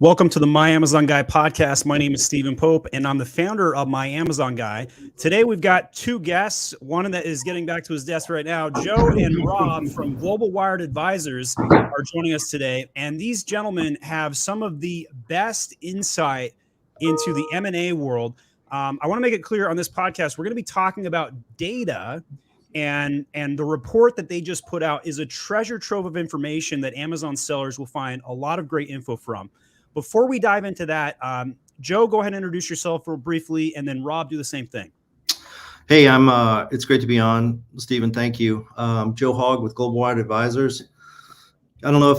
Welcome to the My Amazon Guy podcast. My name is Stephen Pope, and I'm the founder of My Amazon Guy. Today, we've got two guests. One that is getting back to his desk right now. Joe and Rob from Global Wired Advisors are joining us today, and these gentlemen have some of the best insight into the M&A world. I want to make it clear on this podcast, we're going to be talking about data, and the report that they just put out is a treasure trove of information that Amazon sellers will find a lot of great info from. Before we dive into that, Joe, go ahead and introduce yourself briefly, and then Rob, do the same thing. Hey, it's great to be on, Stephen. Thank you. Joe Hogg with Global Wired Advisors. I don't know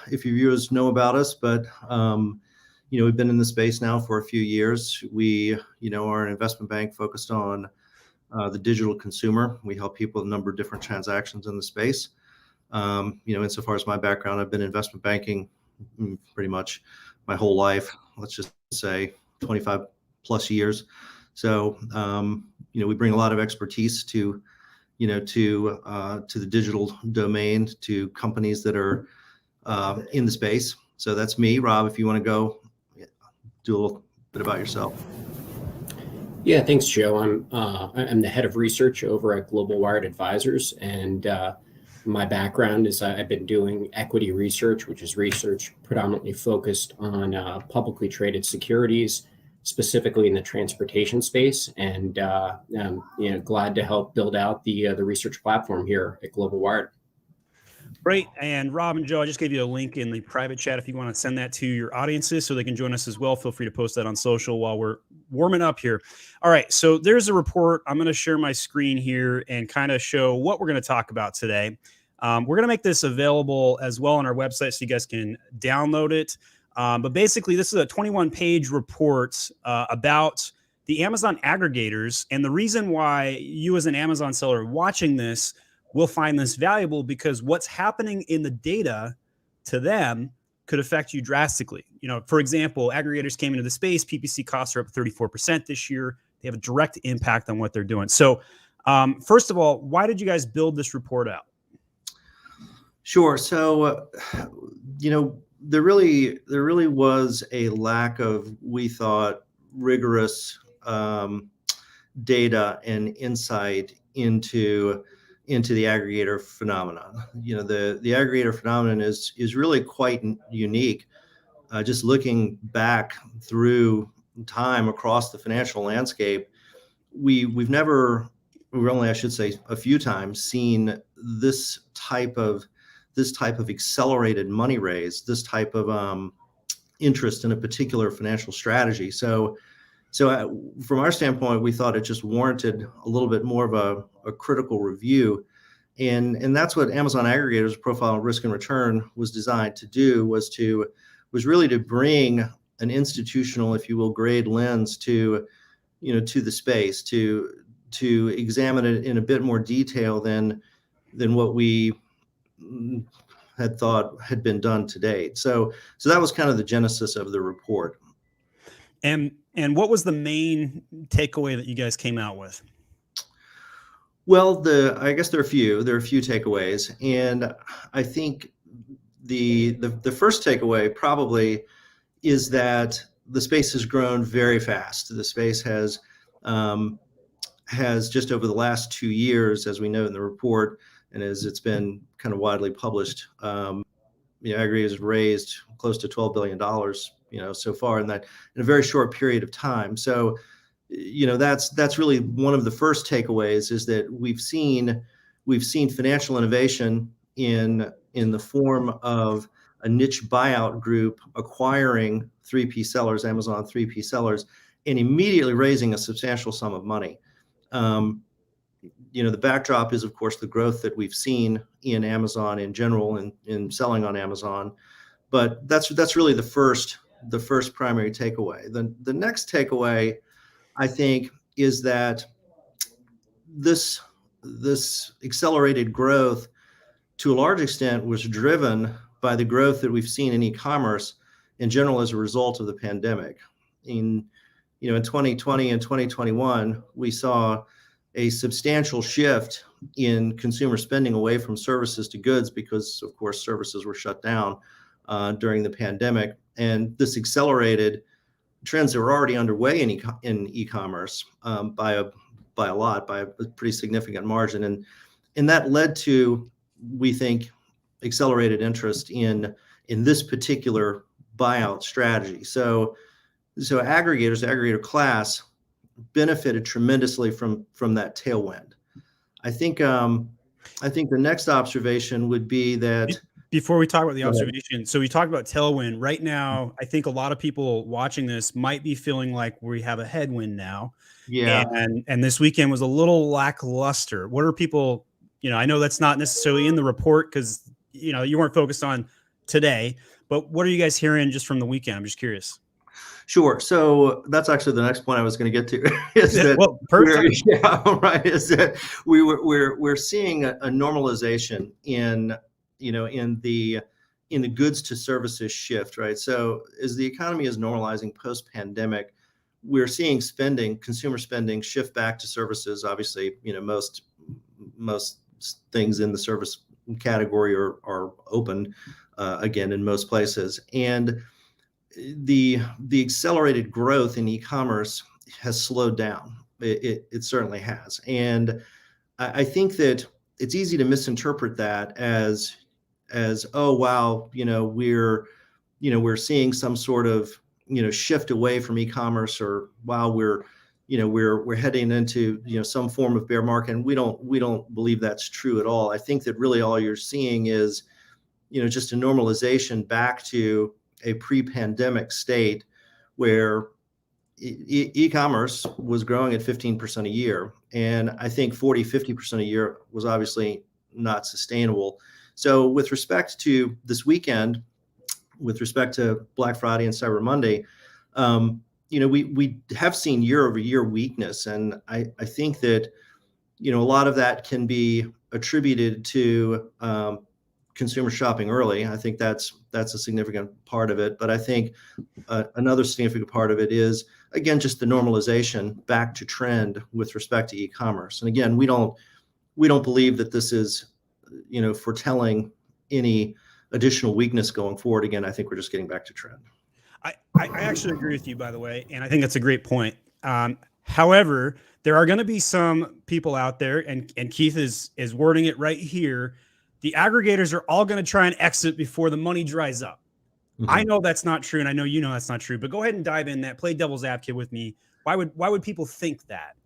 if your viewers know about us, but we've been in the space now for a few years. We, are an investment bank focused on the digital consumer. We help people with a number of different transactions in the space. Insofar as my background, I've been in investment banking pretty much my whole life, let's just say 25 plus years. So, we bring a lot of expertise to the digital domain, to companies that are in the space. So that's me. Rob, if you want to go do a little bit about yourself. Yeah, thanks, Joe. I'm the head of research over at Global Wired Advisors, and my background is I've been doing equity research, which is research predominantly focused on publicly traded securities, specifically in the transportation space. And I'm glad to help build out the research platform here at Global Wired. Great. And Rob and Joe, I just gave you a link in the private chat if you want to send that to your audiences so they can join us as well. Feel free to post that on social while we're warming up here. All right. So there's a report. I'm going to share my screen here and kind of show what we're going to talk about today. We're going to make this available as well on our website so you guys can download it. But basically, this is a 21-page report about the Amazon aggregators. And the reason why you as an Amazon seller watching this will find this valuable because what's happening in the data to them could affect you drastically. For example, aggregators came into the space. PPC costs are up 34% this year. They have a direct impact on what they're doing. So first of all, why did you guys build this report out? Sure. So, there really was a lack of, we thought, rigorous data and insight into the aggregator phenomenon. The aggregator phenomenon is really quite unique. Just looking back through time across the financial landscape, we've only, I should say, a few times seen this type of accelerated money raise, this type of interest in a particular financial strategy. So from our standpoint, we thought it just warranted a little bit more of a critical review. And that's what Amazon Aggregators Profile of Risk and Return was designed to do, was really to bring an institutional, if you will, grade lens to the space, to examine it in a bit more detail than what we had thought had been done to date. So that was kind of the genesis of the report. And what was the main takeaway that you guys came out with? Well, I guess there are a few takeaways, and I think the first takeaway probably is that the space has grown very fast. The space has just over the last 2 years, as we know in the report, and as it's been kind of widely published, aggregators have raised close to $12 billion, so far in a very short period of time. So, that's really one of the first takeaways, is that we've seen financial innovation in the form of a niche buyout group acquiring 3P sellers, Amazon 3P sellers, and immediately raising a substantial sum of money. The backdrop is, of course, the growth that we've seen in Amazon in general and in selling on Amazon. But that's really the first primary takeaway. The next takeaway, I think, is that this accelerated growth, to a large extent, was driven by the growth that we've seen in e-commerce in general as a result of the pandemic. In 2020 and 2021, we saw a substantial shift in consumer spending away from services to goods because, of course, services were shut down. during the pandemic, and this accelerated trends that were already underway in e-commerce by a pretty significant margin, and that led to, we think, accelerated interest in this particular buyout strategy. So aggregators, the aggregator class, benefited tremendously from that tailwind. I think the next observation would be that, before we talk about the observation, so we talked about tailwind. Right now, I think a lot of people watching this might be feeling like we have a headwind now. yeah, And this weekend was a little lackluster. What are people, I know that's not necessarily in the report because, you weren't focused on today, but what are you guys hearing just from the weekend? I'm just curious. sure. So that's actually the next point I was going to get to. Is that well, perfect. right? Is that we're seeing a normalization in the goods to services shift, right? So as the economy is normalizing post pandemic, we're seeing consumer spending shift back to services. Obviously, most things in the service category are open again in most places, and the accelerated growth in e-commerce has slowed down. It certainly has, and I think that it's easy to misinterpret that as oh wow, we're seeing some sort of shift away from e-commerce, or wow, we're heading into some form of bear market. And we don't believe that's true at all. I think that really all you're seeing is just a normalization back to a pre-pandemic state where e-commerce was growing at 15% a year, and I think 50% a year was obviously not sustainable. So with respect to this weekend, with respect to Black Friday and Cyber Monday, we have seen year-over-year weakness, and I think that a lot of that can be attributed to consumer shopping early. I think that's a significant part of it, but I think another significant part of it is, again, just the normalization back to trend with respect to e-commerce. And again, we don't believe that this is foretelling any additional weakness going forward. Again, I think we're just getting back to trend. I actually agree with you, by the way, and I think that's a great point. However, there are going to be some people out there, and Keith is wording it right here. The aggregators are all going to try and exit before the money dries up. Mm-hmm. I know that's not true, and I know that's not true. But go ahead and dive in that. Play devil's advocate with me. Why would people think that?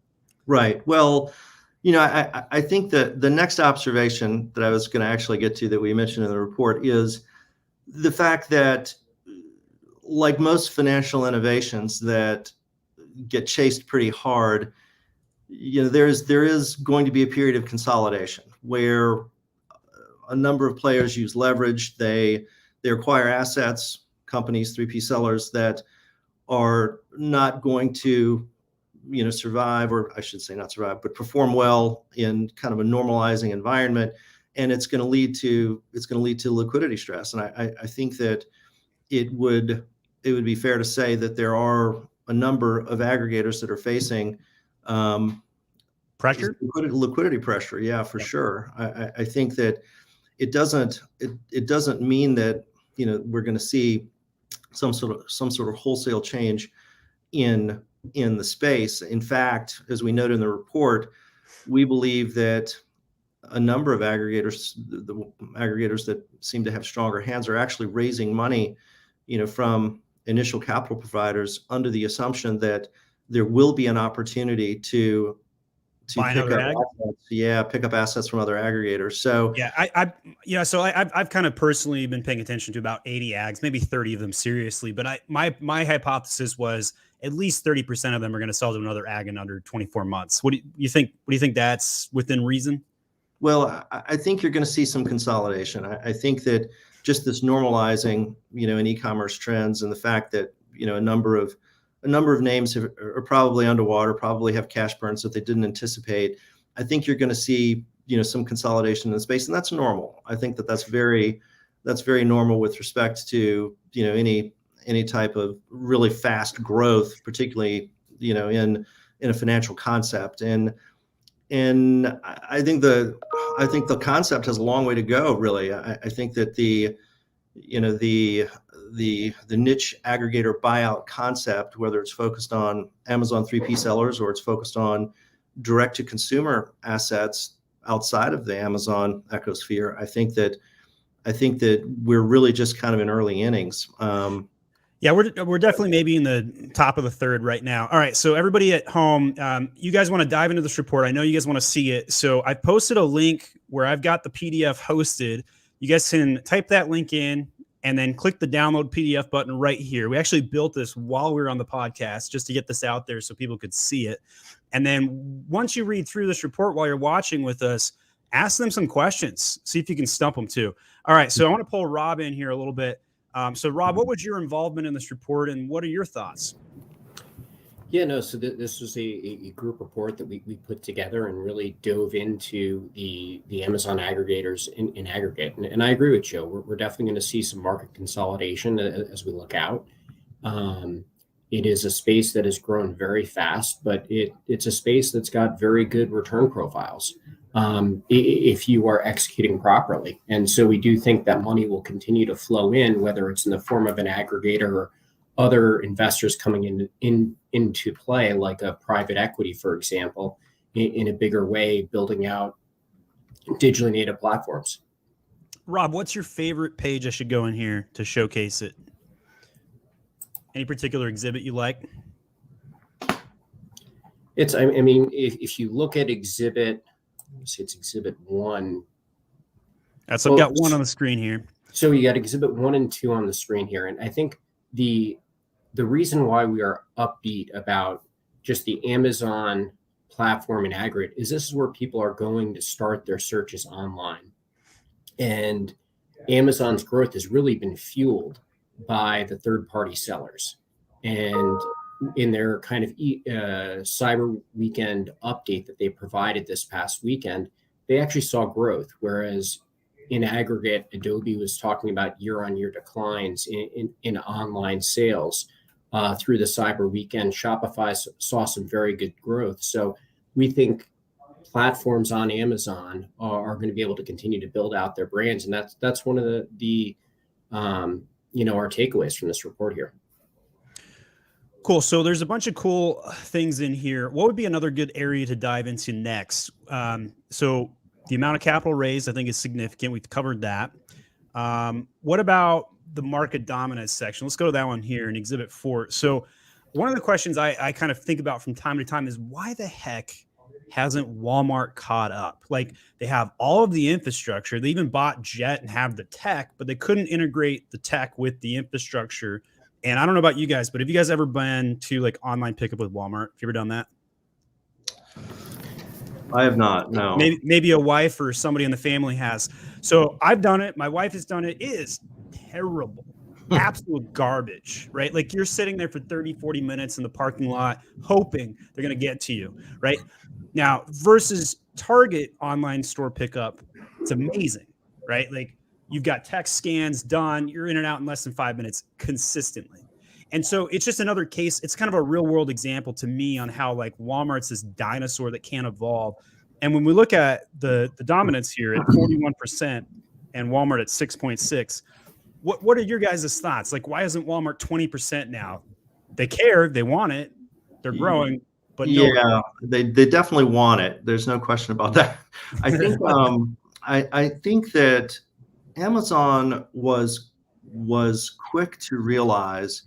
Right. Well, I think that the next observation that I was going to actually get to that we mentioned in the report is the fact that, like most financial innovations that get chased pretty hard, there is going to be a period of consolidation where a number of players use leverage. They acquire assets, companies, 3P sellers that are not going to survive, or I should say not survive, but perform well in kind of a normalizing environment, and it's going to lead to liquidity stress. And I think that it would be fair to say that there are a number of aggregators that are facing pressure, liquidity pressure. Yeah, for sure. I think that it doesn't mean that we're going to see some sort of wholesale change in the space. In fact, as we noted in the report, we believe that a number of aggregators, the aggregators that seem to have stronger hands, are actually raising money, from initial capital providers under the assumption that there will be an opportunity to pick up assets from other aggregators. So I've kind of personally been paying attention to about 80 ags, maybe 30 of them seriously. But my hypothesis was at least 30% of them are going to sell to another ag in under 24 months. What do you think? What do you think that's within reason? Well, I think you're going to see some consolidation. I think that just this normalizing, in e-commerce trends, and the fact that a number of names are probably underwater, probably have cash burns that they didn't anticipate. I think you're going to see some consolidation in the space, and that's normal. I think that's very normal with respect to any type of really fast growth, particularly in a financial concept. And I think the concept has a long way to go. Really, I think that the niche aggregator buyout concept, whether it's focused on Amazon 3P sellers or it's focused on direct to consumer assets outside of the Amazon ecosphere, I think that we're really just kind of in early innings. Yeah, we're definitely maybe in the top of the third right now. All right, so everybody at home, you guys want to dive into this report. I know you guys want to see it. So I posted a link where I've got the PDF hosted. You guys can type that link in and then click the download PDF button right here. We actually built this while we were on the podcast just to get this out there so people could see it. And then once you read through this report while you're watching with us, ask them some questions. See if you can stump them too. All right, so I want to pull Rob in here a little bit. So Rob, what was your involvement in this report and what are your thoughts? Yeah, no, so this was a group report that we put together and really dove into the Amazon aggregators in aggregate. And I agree with Joe. We're definitely going to see some market consolidation as we look out. It is a space that has grown very fast, but it's a space that's got very good return profiles if you are executing properly. And so we do think that money will continue to flow in, whether it's in the form of an aggregator or other investors coming into play, like a private equity, for example, in a bigger way, building out digitally native platforms. Rob, what's your favorite page I should go in here to showcase it? Any particular exhibit you like? It's, I mean, if you look at exhibit, let's see, it's exhibit 1. I've got one on the screen here. So you got exhibit 1 and 2 on the screen here. And I think the reason why we are upbeat about just the Amazon platform in aggregate is this is where people are going to start their searches online. And Amazon's growth has really been fueled by the third-party sellers. And in their kind of cyber weekend update that they provided this past weekend, they actually saw growth, whereas in aggregate, Adobe was talking about year-on-year declines in online sales. Through the cyber weekend, Shopify saw some very good growth. So we think platforms on Amazon are going to be able to continue to build out their brands, and that's one of the our takeaways from this report here. Cool. So there's a bunch of cool things in here. What would be another good area to dive into next? So the amount of capital raised, I think, is significant. We've covered that. What about the market dominance section? Let's go to that one here in Exhibit 4. So one of the questions I kind of think about from time to time is why the heck hasn't Walmart caught up? Like, they have all of the infrastructure. They even bought Jet and have the tech, but they couldn't integrate the tech with the infrastructure. And I don't know about you guys, but have you guys ever been to like online pickup with Walmart? Have you ever done that? I have not. No. Maybe a wife or somebody in the family has. So I've done it. My wife has done it. It is terrible. Absolute garbage, right? Like, you're sitting there for 30, 40 minutes in the parking lot hoping they're going to get to you, right? Now, versus Target online store pickup, it's amazing, right? Like, you've got text scans done. You're in and out in less than 5 minutes consistently. And so it's just another case. It's kind of a real world example to me on how like Walmart's this dinosaur that can't evolve. And when we look at the dominance here at 41% and Walmart at 6.6, what are your guys' thoughts? Like, why isn't Walmart 20% now? They care, they want it, they're growing, but yeah, they definitely want it. There's no question about that. I think I think that Amazon was quick to realize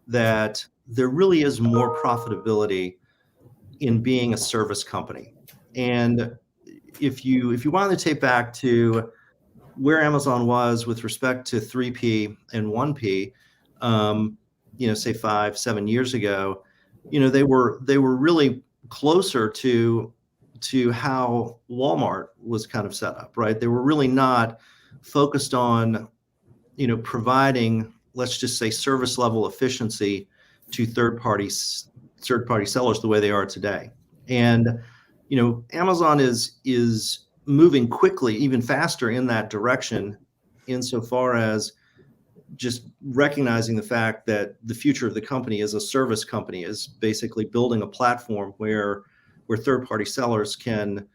that there really is more profitability in being a service company. And if you wanted to take back to where Amazon was with respect to 3P and 1P, say 5-7 years ago, they were really closer to how Walmart was kind of set up, right? They were really not focused on, providing, let's just say, service level efficiency to third party sellers the way they are today. And Amazon is moving quickly, even faster in that direction, insofar as just recognizing the fact that the future of the company is a service company, is basically building a platform where third-party sellers can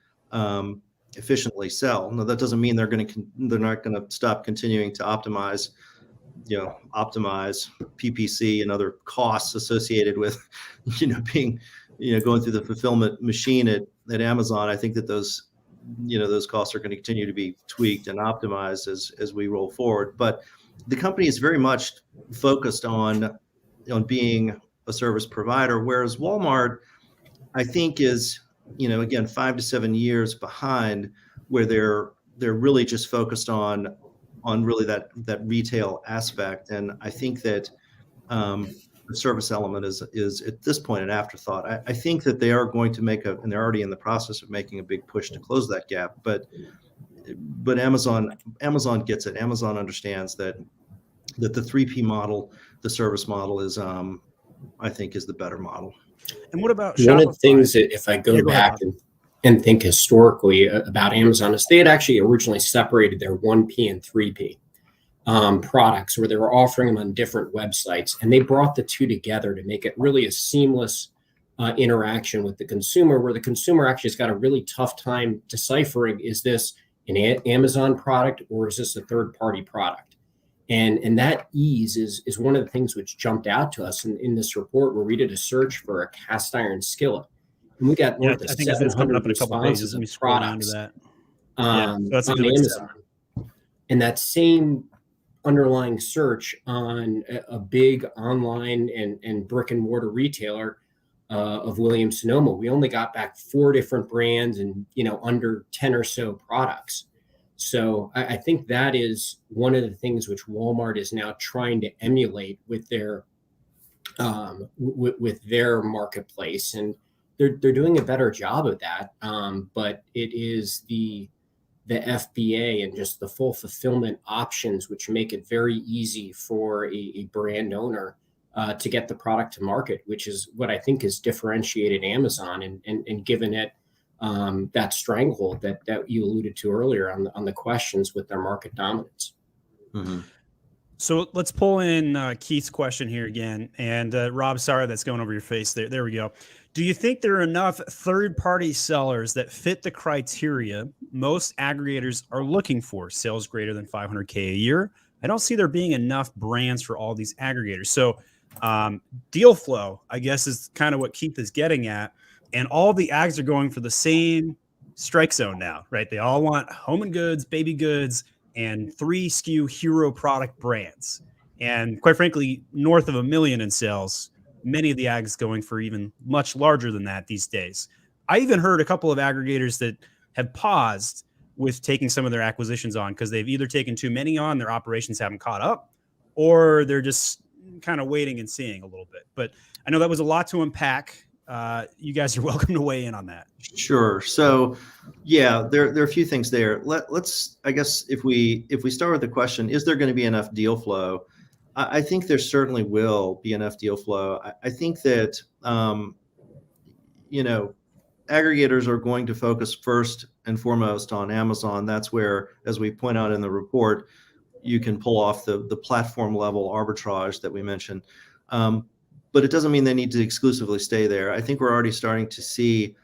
efficiently sell. Now, that doesn't mean they're not going to stop continuing to optimize optimize PPC and other costs associated with, being, going through the fulfillment machine at Amazon. I think that those costs are going to continue to be tweaked and optimized as we roll forward. But the company is very much focused on being a service provider, whereas Walmart, I think, is, again, 5 to 7 years behind, where they're really just focused on really that retail aspect. And I think that the service element is at this point an afterthought. I think that they are going to and they're already in the process of making a big push to close that gap. But Amazon gets it. Amazon understands that the 3P model, the service model, is I think is the better model. And what about Shopify? One of the things that, if I go back and think historically about Amazon, is they had actually originally separated their 1P and 3P products, where they were offering them on different websites, and they brought the two together to make it really a seamless interaction with the consumer, where the consumer actually has got a really tough time deciphering, is this an Amazon product or is this a third-party product? And that ease is one of the things which jumped out to us in this report, where we did a search for a cast iron skillet. And we got more than 700 responses of products on Amazon. And that same underlying search on a big online and brick and mortar retailer of Williams-Sonoma, we only got back 4 different brands and under 10 or so products. So I think that is one of the things which Walmart is now trying to emulate with their marketplace, and they're doing a better job of that. But it is the FBA and just the full fulfillment options which make it very easy for a brand owner to get the product to market, which is what I think has differentiated Amazon and given it that stranglehold that you alluded to earlier on the questions with their market dominance. Mm-hmm. So let's pull in Keith's question here again. And Rob, sorry that's going over your face there. There we go. Do you think there are enough third-party sellers that fit the criteria most aggregators are looking for, sales greater than 500K a year? I don't see there being enough brands for all these aggregators. So deal flow, I guess, is kind of what Keith is getting at. And all the ags are going for the same strike zone now, right? They all want home and goods, baby goods, and 3 SKU hero product brands. And quite frankly, north of 1 million in sales, many of the ags going for even much larger than that these days. I even heard a couple of aggregators that have paused with taking some of their acquisitions on because they've either taken too many on, their operations haven't caught up, or they're just kind of waiting and seeing a little bit. But I know that was a lot to unpack. You guys are welcome to weigh in on that. Sure. So, yeah, there are a few things there. Let's, I guess, if we start with the question, is there going to be enough deal flow? I think there certainly will be enough deal flow. I think that aggregators are going to focus first and foremost on Amazon. That's where, as we point out in the report, you can pull off the platform level arbitrage that we mentioned. But it doesn't mean they need to exclusively stay there. I think we're already starting to see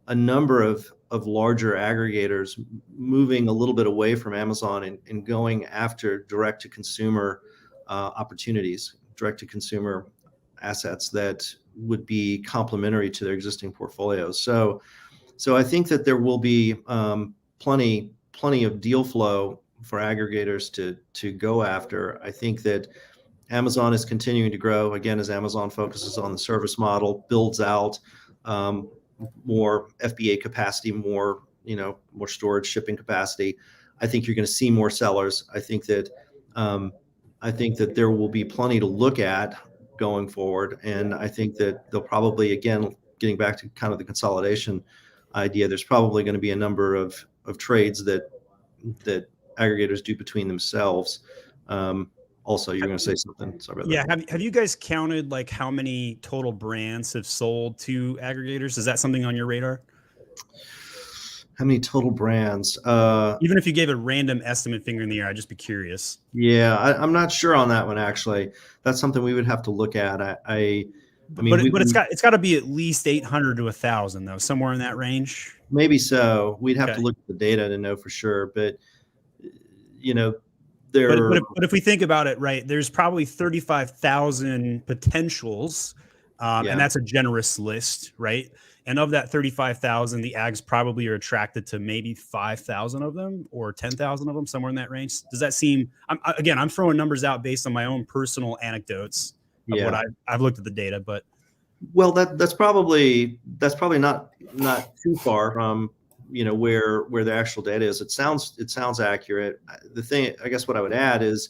a number of larger aggregators moving a little bit away from Amazon and going after direct-to-consumer opportunities, direct-to-consumer assets that would be complementary to their existing portfolios. So I think that there will be plenty of deal flow for aggregators to go after. I think that Amazon is continuing to grow, again, as Amazon focuses on the service model, builds out more FBA capacity, more storage, shipping capacity. I think you're going to see more sellers. I think that there will be plenty to look at going forward, and I think that they'll probably, again, getting back to kind of the consolidation idea, there's probably going to be a number of trades that aggregators do between themselves. Also, you're going to say something. Sorry about that. Yeah. Have you guys counted like how many total brands have sold to aggregators? Is that something on your radar? How many total brands? Even if you gave a random estimate, finger in the air, I'd just be curious. Yeah, I'm not sure on that one, actually. That's something we would have to look at. I mean, but it's got to be at least 800 to 1,000 though, somewhere in that range. Maybe so. We'd have to look at the data to know for sure. But But if we think about it, right, there's probably 35,000 potentials, and that's a generous list, right? And of that 35,000, the ags probably are attracted to maybe 5,000 of them or 10,000 of them, somewhere in that range. Does that seem? I'm throwing numbers out based on my own personal anecdotes of what I've looked at the data, but well, that's probably not too far from where the actual data is. It sounds accurate. The thing, I guess, what I would add is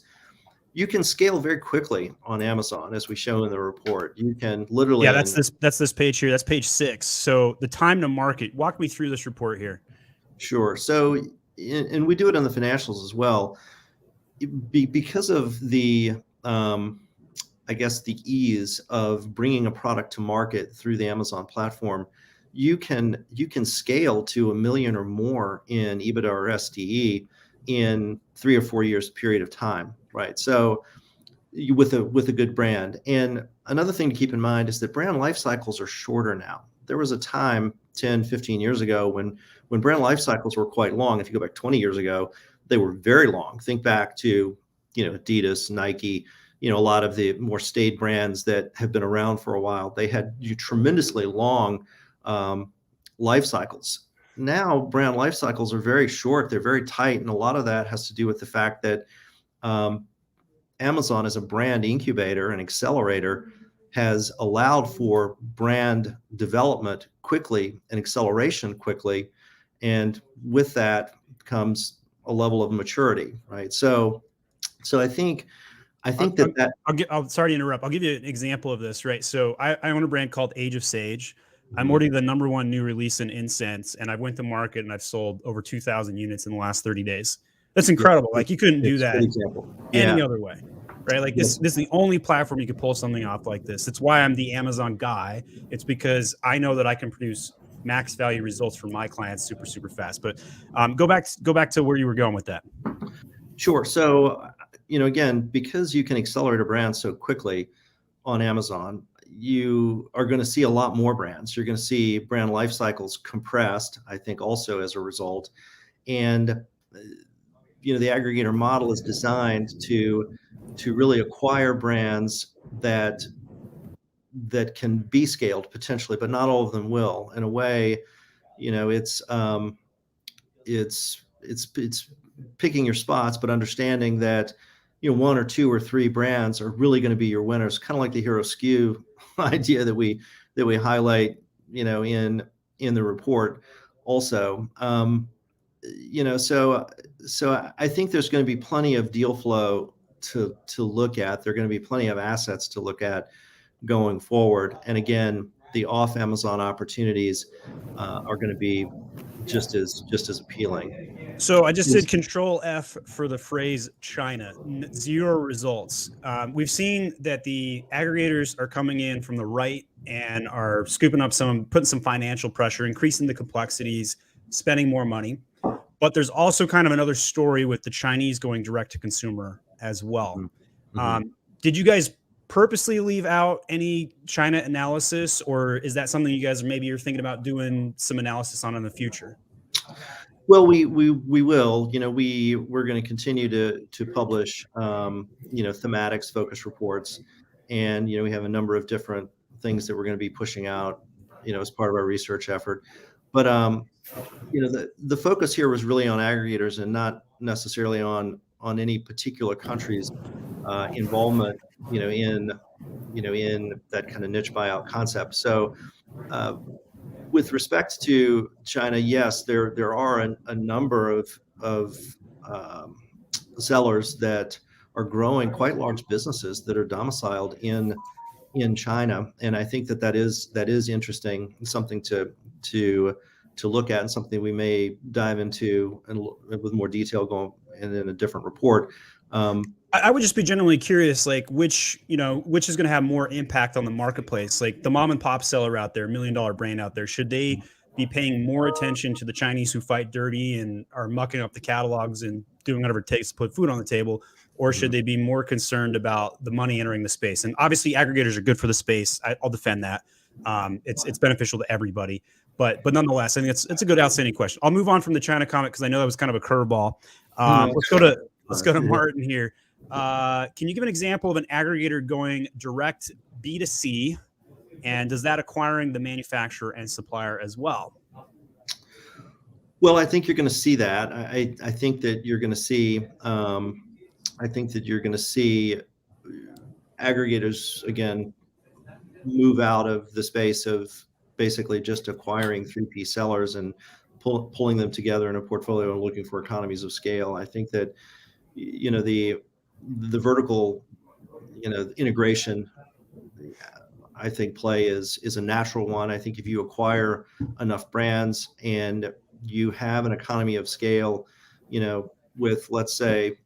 you can scale very quickly on Amazon, as we show in the report. You can literally that's this page here. That's page 6. So the time to market. Walk me through this report here. Sure. So and we do it in the financials as well, because of the I guess the ease of bringing a product to market through the Amazon platform. You can scale to 1 million or more in EBITDA or SDE in 3 or 4 years period of time, right? So with a good brand. And another thing to keep in mind is that brand life cycles are shorter now. There was a time 10, 15 years ago when brand life cycles were quite long. If you go back 20 years ago, they were very long. Think back to, Adidas, Nike, a lot of the more staid brands that have been around for a while. They had tremendously long life cycles. Now brand life cycles are very short. They're very tight. And a lot of that has to do with the fact that Amazon as a brand incubator and accelerator has allowed for brand development quickly and acceleration quickly. And with that comes a level of maturity, right? So I think that I'm sorry to interrupt. I'll give you an example of this, right? So I own a brand called Age of Sage. I'm already the #1 new release in incense, and I went to market and I've sold over 2,000 units in the last 30 days. That's incredible. Like, you couldn't do that any other way, right? Like this is the only platform you could pull something off like this. It's why I'm the Amazon guy. It's because I know that I can produce max value results for my clients super, super fast. But go back to where you were going with that. Sure. So, again, because you can accelerate a brand so quickly on Amazon, you are going to see a lot more brands. You're going to see brand life cycles compressed, I think, also as a result. And the aggregator model is designed to really acquire brands that can be scaled potentially, but not all of them will. In a way, it's picking your spots, but understanding that 1 or 2 or 3 brands are really going to be your winners, kind of like the hero SKU idea that we highlight in the report also. So I think there's going to be plenty of deal flow to look at. There are going to be plenty of assets to look at going forward. And again, the off Amazon opportunities are going to be just as appealing. So I just did Control F for the phrase China. 0 results. We've seen that the aggregators are coming in from the right and are scooping up putting some financial pressure, increasing the complexities, spending more money. But there's also kind of another story with the Chinese going direct to consumer as well. Mm-hmm. Did you guys purposely leave out any China analysis, or is that something you guys maybe you're thinking about doing some analysis on in the future? Well, we will. We're going to continue to publish thematics focus reports, and we have a number of different things that we're going to be pushing out as part of our research effort. But the focus here was really on aggregators and not necessarily on any particular country's involvement in that kind of niche buyout concept. So with respect to China, yes, there are a number of sellers that are growing quite large businesses that are domiciled in China, and I think that is interesting, something to look at, and something we may dive into and with more detail going in a different report. I would just be generally curious, like which is going to have more impact on the marketplace, like the mom and pop seller out there, $1 million brand out there. Should they be paying more attention to the Chinese who fight dirty and are mucking up the catalogs and doing whatever it takes to put food on the table? Or should they be more concerned about the money entering the space? And obviously aggregators are good for the space. I'll defend that. It's beneficial to everybody. But nonetheless, I think it's a good outstanding question. I'll move on from the China comment because I know that was kind of a curveball. let's go to Martin here. Can you give an example of an aggregator going direct B2C, and does that acquiring the manufacturer and supplier as well? Well, I think you're going to see that. I think that you're going to see. Aggregators again move out of the space of basically just acquiring 3P sellers and pulling them together in a portfolio and looking for economies of scale. I think that the vertical integration, I think play is a natural one. I think if you acquire enough brands and you have an economy of scale, with, let's say,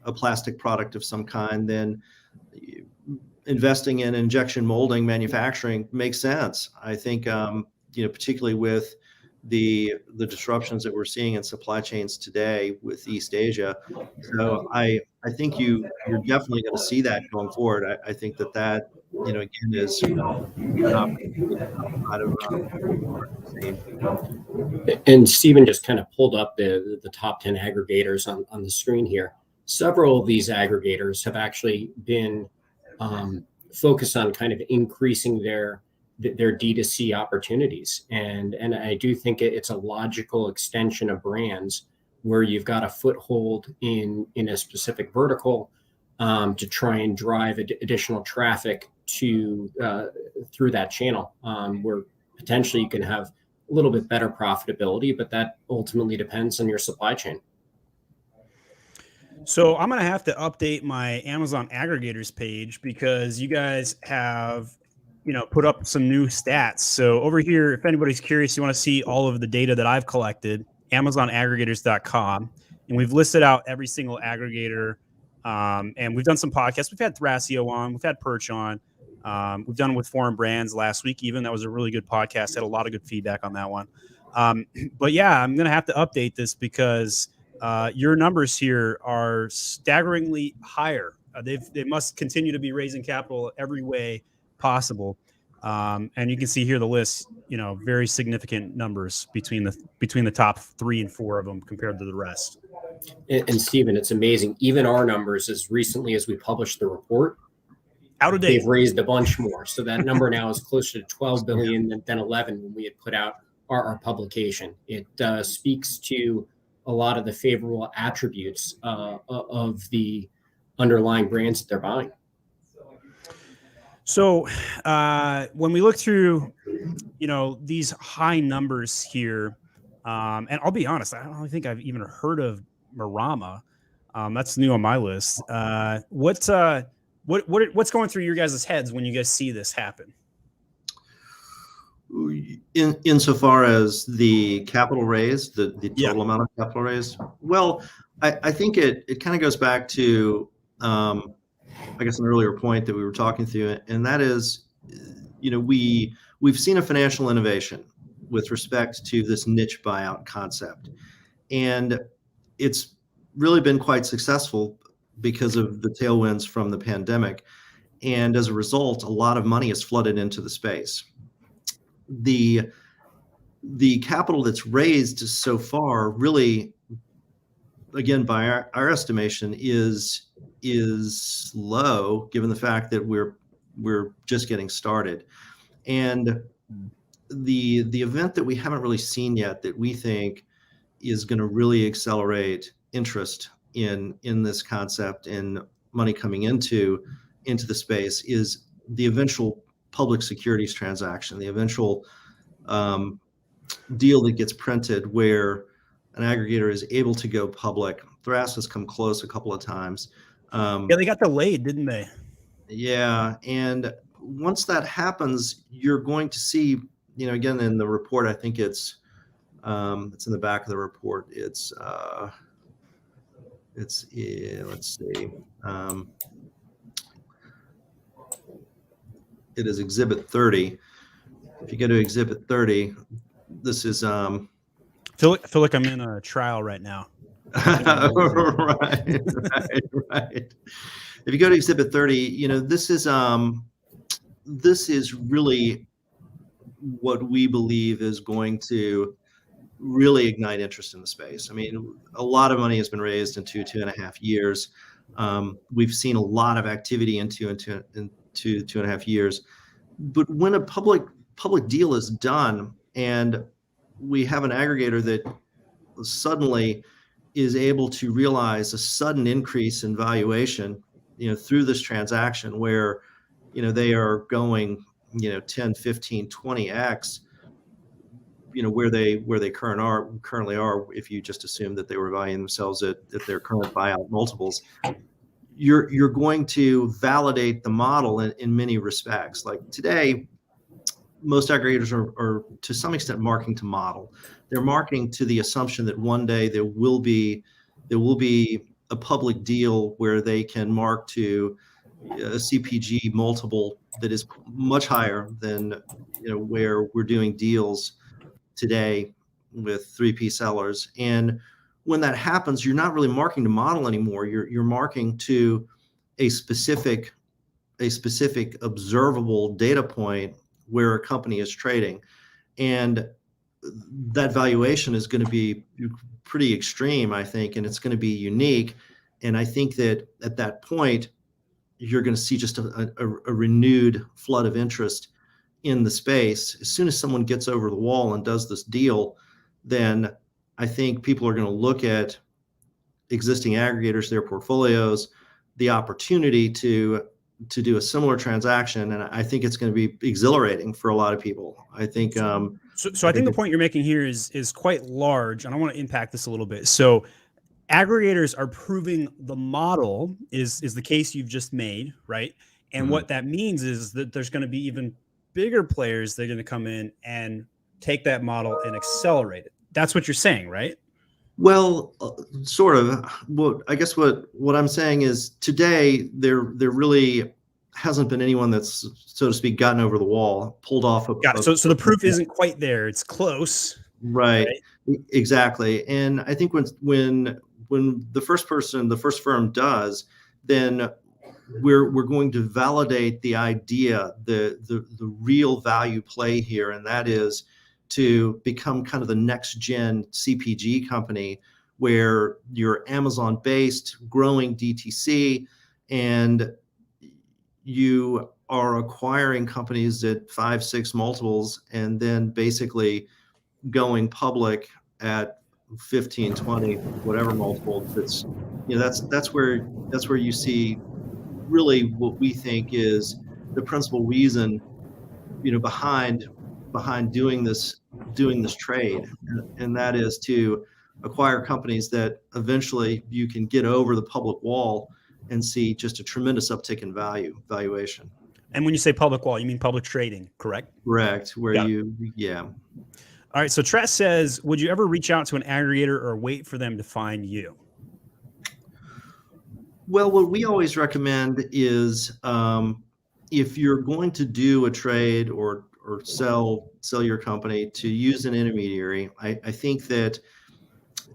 a plastic product of some kind, then investing in injection molding manufacturing makes sense. I think, particularly with the disruptions that we're seeing in supply chains today with East Asia. So I think you're definitely going to see that going forward. I think that again is an opportunity outside of And Stephen just kind of pulled up the top 10 aggregators on the screen here. Several of these aggregators have actually been focused on kind of increasing their D2C opportunities. And I do think it's a logical extension of brands where you've got a foothold in a specific vertical to try and drive additional traffic through that channel, where potentially you can have a little bit better profitability, but that ultimately depends on your supply chain. So I'm going to have to update my Amazon aggregators page because you guys have, put up some new stats. So over here, if anybody's curious, you want to see all of the data that I've collected, AmazonAggregators.com, and we've listed out every single aggregator. And we've done some podcasts. We've had Thrasio on, we've had Perch on. We've done it with Foreign Brands last week. Even that was a really good podcast. Had a lot of good feedback on that one. But yeah, I'm going to have to update this because your numbers here are staggeringly higher. They must continue to be raising capital every way possible. And you can see here the list, very significant numbers between the top 3 and 4 of them compared to the rest. And Stephen, it's amazing. Even our numbers, as recently as we published the report, out of date, they've raised a bunch more. So that number now is closer to 12 billion than 11 when we had put out our publication. It speaks to a lot of the favorable attributes of the underlying brands that they're buying. So when we look through, these high numbers here, and I'll be honest, I don't think I've even heard of Marama. That's new on my list. What's going through your guys' heads when you guys see this happen? Insofar as the capital raise, the total amount of capital raised, well, I think it kind of goes back to, I guess, an earlier point that we were talking through, and that is, we've seen a financial innovation with respect to this niche buyout concept, and it's really been quite successful because of the tailwinds from the pandemic, and as a result, a lot of money is flooded into the space. The capital that's raised so far really, again, by our estimation, is low, given the fact that we're just getting started. And the event that we haven't really seen yet that we think is going to really accelerate interest in this concept and money coming into the space is the eventual public securities transaction, the eventual deal that gets printed where an aggregator is able to go public. Thras has come close a couple of times. They got delayed, didn't they? Yeah, and once that happens, you're going to see, again, in the report, I think it's in the back of the report. Let's see. It is Exhibit 30. If you go to Exhibit 30, this is I feel like I'm in a trial right now. right. If you go to Exhibit 30, this is really what we believe is going to really ignite interest in the space. I mean, a lot of money has been raised in 2.5 years. We've seen a lot of activity in 2.5 years. But when a public deal is done and we have an aggregator that suddenly is able to realize a sudden increase in valuation, through this transaction where, they are going, 10, 15, 20x, where they currently are, if you just assume that they were valuing themselves at their current buyout multiples, you're going to validate the model in many respects. Like today, most aggregators are to some extent marking to model. They're marking to the assumption that one day there will be a public deal where they can mark to a CPG multiple that is much higher than where we're doing deals today with 3P sellers. And when that happens, you're not really marking to model anymore. You're marking to a specific observable data point where a company is trading. And that valuation is going to be pretty extreme, I think, and it's going to be unique. And I think that at that point, you're going to see just a renewed flood of interest in the space. As soon as someone gets over the wall and does this deal, then I think people are going to look at existing aggregators, their portfolios, the opportunity to do a similar transaction, and I think it's going to be exhilarating for a lot of people. I think. So I think the point you're making here is quite large, and I want to impact this a little bit. So aggregators are proving the model is the case you've just made, right? And what that means is that there's going to be even bigger players that are going to come in and take that model and accelerate it. That's what you're saying, right? Well, sort of. Well, I guess what I'm saying is today there really hasn't been anyone that's, so to speak, gotten over the wall, pulled off. So the proof isn't quite there. It's close. Right. Exactly. And I think when the first firm does, then we're going to validate the idea, the real value play here, and that is to become kind of the next gen CPG company where you're Amazon based, growing DTC, and you are acquiring companies at 5-6 multiples and then basically going public at 15, 20, whatever multiple. That's where you see really what we think is the principal reason behind doing this trade, and that is to acquire companies that eventually you can get over the public wall and see just a tremendous uptick in valuation. And when you say public wall, you mean public trading, correct? Correct. Yeah. All right. So Tress says, would you ever reach out to an aggregator or wait for them to find you? Well, what we always recommend is if you're going to do a trade or sell your company, to use an intermediary. I think that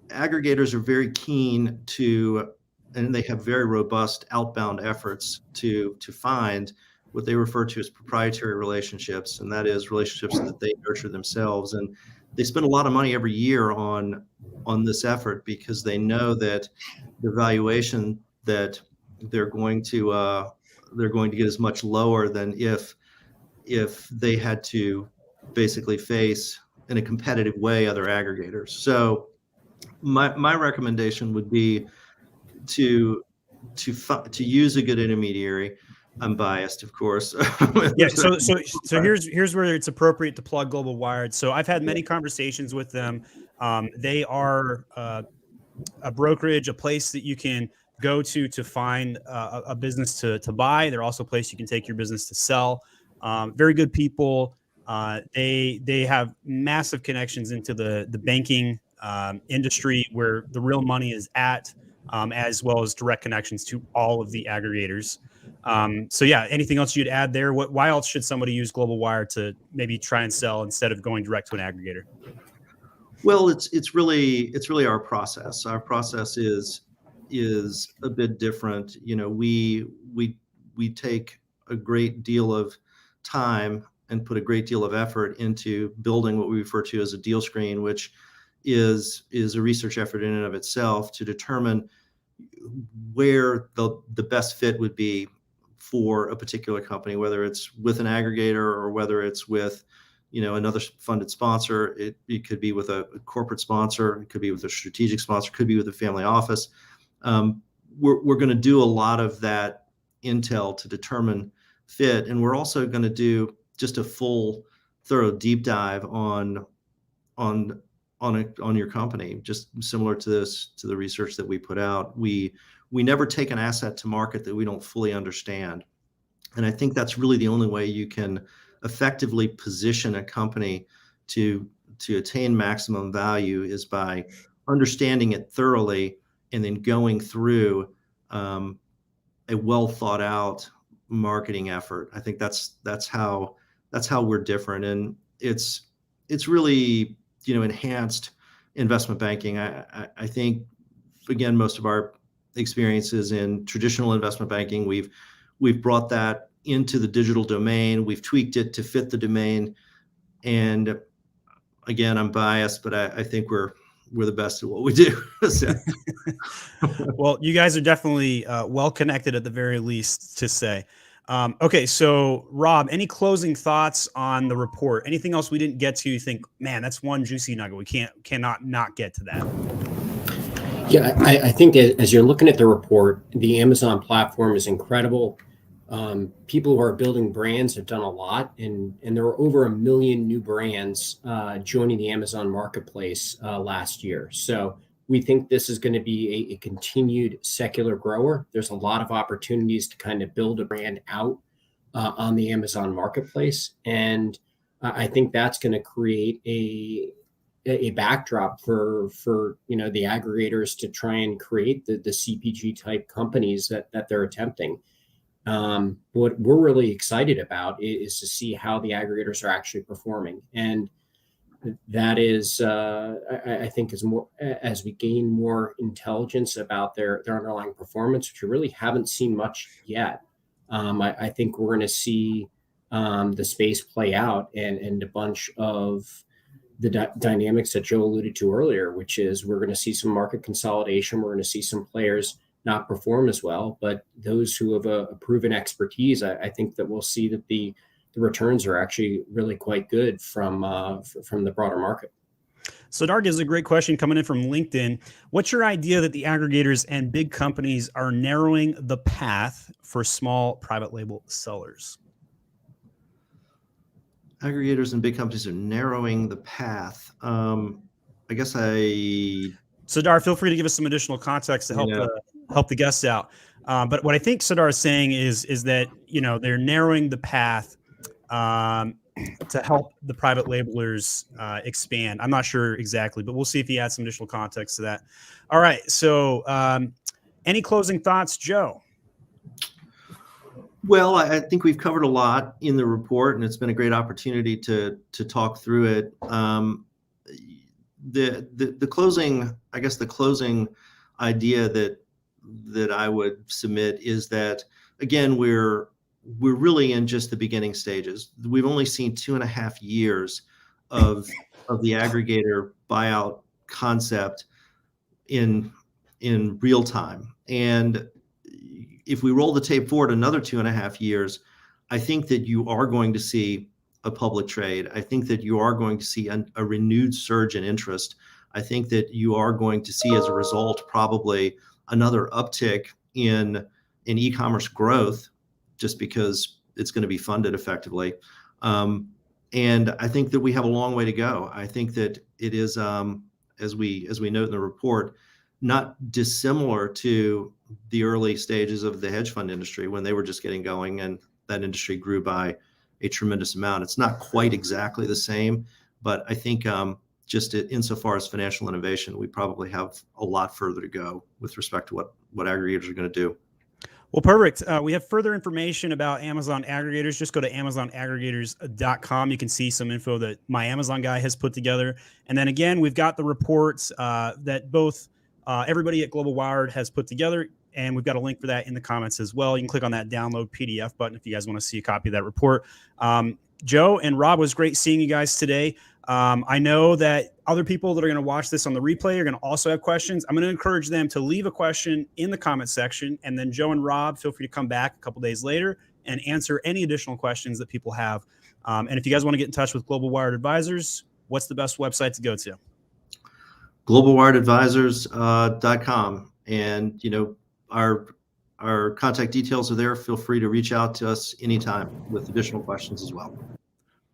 aggregators are very keen to, and they have very robust outbound efforts to find what they refer to as proprietary relationships, and that is relationships that they nurture themselves. And they spend a lot of money every year on this effort because they know that the valuation that they're going to get is much lower than if they had to basically face in a competitive way other aggregators. So my recommendation would be to use a good intermediary. I'm biased, of course. Yeah. So here's where it's appropriate to plug Global Wired. So I've had many conversations with them. They are a brokerage, a place that you can go to find a business to buy. They're also a place you can take your business to sell. Very good people. They have massive connections into the banking industry where the real money is at, as well as direct connections to all of the aggregators. So yeah, anything else you'd add there? Why else should somebody use Global Wire to maybe try and sell instead of going direct to an aggregator? Well, it's really our process. Our process is a bit different. We take a great deal of time and put a great deal of effort into building what we refer to as a deal screen, which is a research effort in and of itself to determine where the best fit would be for a particular company, whether it's with an aggregator or whether it's with, another funded sponsor. It could be with a corporate sponsor. It could be with a strategic sponsor. It could be with a family office. We're going to do a lot of that intel to determine fit, and we're also going to do just a full, thorough deep dive on your company, just similar to the research that we put out. We never take an asset to market that we don't fully understand. And I think that's really the only way you can effectively position a company to attain maximum value, is by understanding it thoroughly and then going through a well thought out marketing effort. I think that's how we're different. And it's really, enhanced investment banking. I think, again, most of our experiences in traditional investment banking, we've brought that into the digital domain. We've tweaked it to fit the domain. And again, I'm biased, but I think we're the best at what we do. Well, you guys are definitely well connected, at the very least, to say. Okay, so Rob, any closing thoughts on the report? Anything else we didn't get to? You think, man, that's one juicy nugget. We cannot not get to that. Yeah, I think as you're looking at the report, the Amazon platform is incredible. People who are building brands have done a lot, and there were over 1 million new brands joining the Amazon marketplace last year. So we think this is going to be a continued secular grower. There's a lot of opportunities to kind of build a brand out on the Amazon marketplace, and I think that's going to create a backdrop for the aggregators to try and create the CPG type companies that they're attempting. What we're really excited about is to see how the aggregators are actually performing, and that is, I think, is more as we gain more intelligence about their underlying performance, which we really haven't seen much yet. I think we're going to see the space play out, and a bunch of the dynamics that Joe alluded to earlier, which is we're going to see some market consolidation. We're going to see some players not perform as well, but those who have a proven expertise, I think that we'll see that the returns are actually really quite good from the broader market. So Dark is a great question coming in from LinkedIn. What's your idea that the aggregators and big companies are narrowing the path for small private label sellers? Aggregators and big companies are narrowing the path. I guess Sadar, feel free to give us some additional context to help the guests out. But what I think Sadar is saying is that they're narrowing the path to help the private labelers expand. I'm not sure exactly, but we'll see if he adds some additional context to that. All right. So any closing thoughts, Joe? Well, I think we've covered a lot in the report, and it's been a great opportunity to talk through it. The closing, I guess, the closing idea that I would submit is that, again, we're really in just the beginning stages. We've only seen 2.5 years of the aggregator buyout concept in real time. And if we roll the tape forward another 2.5 years, I think that you are going to see a public trade. I think that you are going to see a renewed surge in interest. I think that you are going to see, as a result, probably another uptick in e-commerce growth, just because it's going to be funded effectively. And I think that we have a long way to go. I think that it is, as we note in the report, not dissimilar to the early stages of the hedge fund industry when they were just getting going, and that industry grew by a tremendous amount. It's not quite exactly the same, but I think just insofar as financial innovation, we probably have a lot further to go with respect to what aggregators are going to do. Well, perfect. We have further information about Amazon aggregators. Just go to amazonaggregators.com. You can see some info that my Amazon guy has put together. And then again, we've got the reports that both everybody at Global Wired has put together, and we've got a link for that in the comments as well. You can click on that download PDF button if you guys want to see a copy of that report. Joe and Rob, was great seeing you guys today. I know that other people that are going to watch this on the replay are going to also have questions. I'm going to encourage them to leave a question in the comment section, and then Joe and Rob, feel free to come back a couple days later and answer any additional questions that people have. And if you guys want to get in touch with Global Wired Advisors, what's the best website to go to? globalwiredadvisors.com. And, our contact details are there. Feel free to reach out to us anytime with additional questions as well.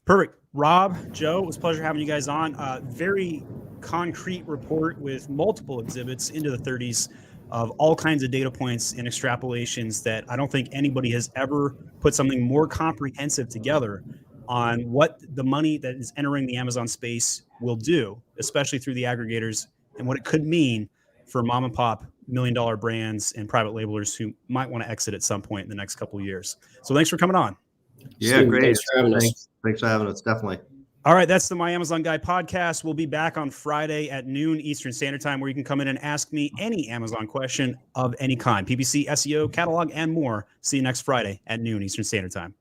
Perfect. Rob, Joe, it was a pleasure having you guys on. Very concrete report with multiple exhibits into the 30s of all kinds of data points and extrapolations that I don't think anybody has ever put something more comprehensive together on what the money that is entering the Amazon space will do, especially through the aggregators, and what it could mean for mom and pop $1 million brands and private labelers who might want to exit at some point in the next couple of years. So thanks for coming on. Yeah, Steve, great. Thanks for having us. Thanks for having us. Definitely. All right, that's the My Amazon Guy podcast. We'll be back on Friday at noon Eastern Standard Time, where you can come in and ask me any Amazon question of any kind, PPC, SEO, catalog, and more. See you next Friday at noon Eastern Standard Time.